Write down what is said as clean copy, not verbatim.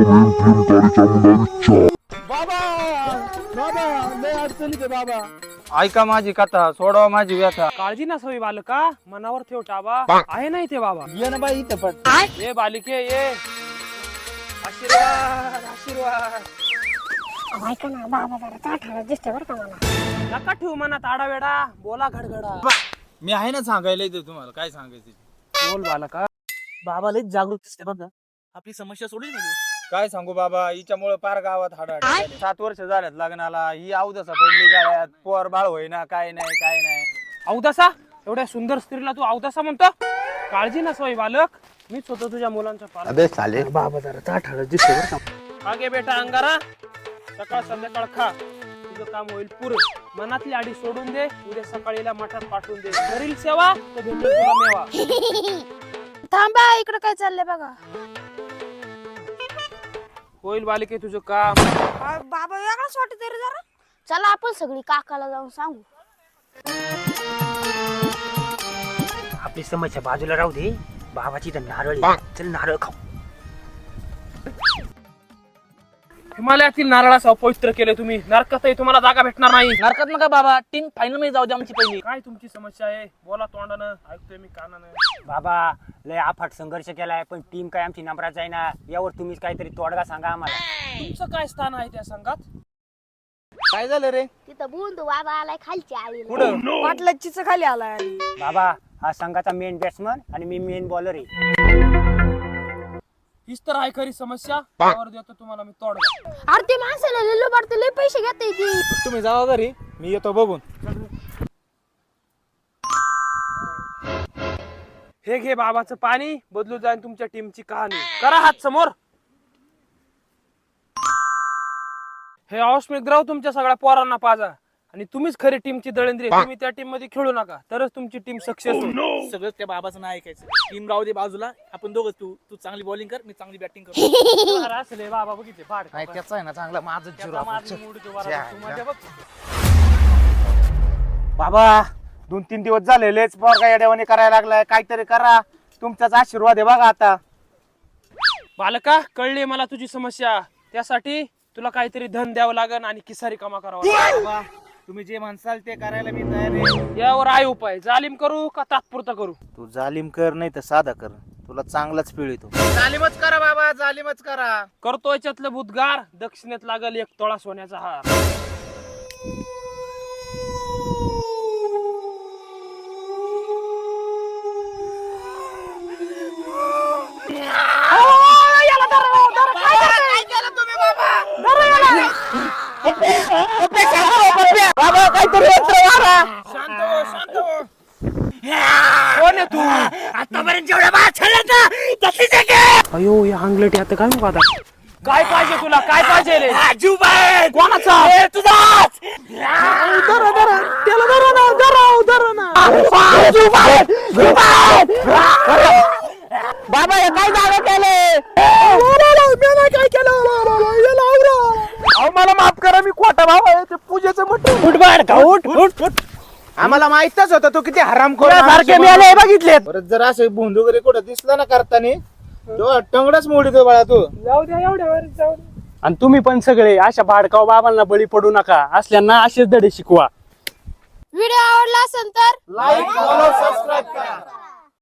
बाबा बाबा लय अडचणीत आहे बाबा. ऐका माझी कथा, सोडवा माझी व्यथा. काळजी नसावी बालका, मनावर ठेव टाबा. आहे ना इथे बाबा. ये ना बाई इथं पण. ये बालिके ये. आशीर्वाद आशीर्वाद. ऐका ना बाबा जरा चाठायला दिसते बरं का मला. नका ठेवू मनात आडावेडा, बोला घडघडा. मी आहे ना सांगायला इथे तुम्हाला काय सांगायचं. बोल बालका. बाबा लय जागरूक दिसते बघा. आपली समस्या सोडली ना. काय सांगू बाबा, हिच्यामुळे पार गावात हाडाड. 7 वर्ष झाल्यात लग्नाला, ही अवदसा पडली गाळ्यात, पोर बाळ होईना, काय नाही काय नाही. अवदसा, एवढ्या सुंदर स्त्रीला तू अवदसा म्हणतो. काळजी नसावी बालक, मीच होतो तुझ्या मुलांचा पालक. अबे साले. बाबा जरा चाठायला दिसते बरं का. आगे बेटा अंगारा, सकाळ संध्याकाळ खा, तुझं काम होईल पुरं. मनातली आडी सोडून दे, उद्या सकाळीला मठात पाठवून दे. करील सेवा तर भेटेल तुला मेवा. थांबा, इकडे काय चाललंय बघा. होईल बालिके तुझं काम. बाबा वेगळाच वाटत तरी जरा. चला आपण सगळी काकाला जाऊन सांगू. आपली समस्या बाजूला राहू दे. बाबाची तर नारळ आहे. चल नारळ खाऊ. हिमालयातील नारळासह पवित्र केले तुम्ही. नरकातही तुम्हाला जागा भेटणार नाही. नरकात नका बाबा, टीम फायनल मध्ये जाऊ दे आमची पहिली. काय तुमची समस्या आहे, बोला तोंडानं, ऐकतोय मी कानानं. बाबा लय अफाट संघर्ष केलाय, पण टीम काय आमची नंबराच आहे ना. यावर तुम्हीच काहीतरी तोडगा सांगा आम्हाला. तुमचं काय स्थान आहे त्या संघात? काय झालं रे? तिथं बोंदू बाबा आलाय खालची आली. पुढं पाटलाचीच खाली आलाय. बाबा हा संघाचा मेन बॅट्समन आणि मी मेन बॉलर आहे. हीच तर आहे खरी समस्या. त्यावर देतो तुम्हाला मी तोडगा. अरे ते माणसाला लिल्लो बारते लय पैसे घेते ती. तुम्ही जावा घरी, मी येतो बघून. हे घे बाबाचं पाणी, बदलू जाईल तुमच्या टीमची कहाणी. करा हात समोर. हे औष्मिक द्रव तुमच्या सगळ्या पोरांना पाजा. आणि तुम्हीच खरी टीमची दळेंद्री. तुम्ही त्या टीम मध्ये खेळू नका, तरच तुमची टीम सक्सेस होईल. सगळं त्या बाबाचं नाही ऐकायचं. टीम राहू दे बाजूला. आपण दोघं, तू चांगली बॉलिंग कर, मी चांगली बॅटिंग कर. असले बाबा बघितले फाड. त्याचा आहे ना चांगला माझं त्याचा माझी मूड तो बरा. तू मजा बघ. बाबा 2-3 दिवस झालेलेच पोरगा येड्यावानी करायला लागलाय. काहीतरी करा, तुमचाच आशीर्वाद आहे बघा आता. बालका, कळली मला तुझी समस्या. त्यासाठी तुला काहीतरी धन द्यावं लागेल आणि किसारी कामा करावं लागेल. बाबा तुम्ही जे म्हणसाल ते करायला मी तयार आहे. यावर आहे उपाय. जालिम करू का तात्पुरता करू? तू जालिम कर नाही तर साधा कर, तुला चांगलाच पिळतो. जालिमच करा बाबा, जालिमच करा. करतो याच्यातलं बुधगार. दक्षिणेत लागल 1 तोळा सोन्याचा हार. बाबा काहीतरी यंत्र मारा. शांत हो, शांत हो. कोण आहे तू? आतापर्यंत जेवढ्या बाहेर छळल्या ना तशीच आहे की. अयो या अंगलटी आता काय आता? काय पाहिजे तुला? काय पाहिजे रे? जुबान कोणाचा? तुझाच. धरा धरा त्याला, धरा ना, धरा ना. बाबा हे काय झालं केले? काय केलं? मला माफ करा, मी खोटा भाव आहे. ते पूजेचं म्हटलं. उठ बाहेर का, उठ उठ उठ. आम्हाला माहितच होतं तो किती हराम सारखे मिळाले बघितले. परत जर असं भोंदू वगैरे कुठं दिसला ना करताना, तो टंगडच मोडीतो बाळा तू. जाऊ द्या, एवढ्या जाऊ द्या. आणि तुम्ही पण सगळे अशा भाडकाव बाबांना बळी पडू नका. असल्यांना असेच धडे शिकवा. व्हिडिओ आवडला असेल तर लाईक, फॉलो, सबस्क्राईब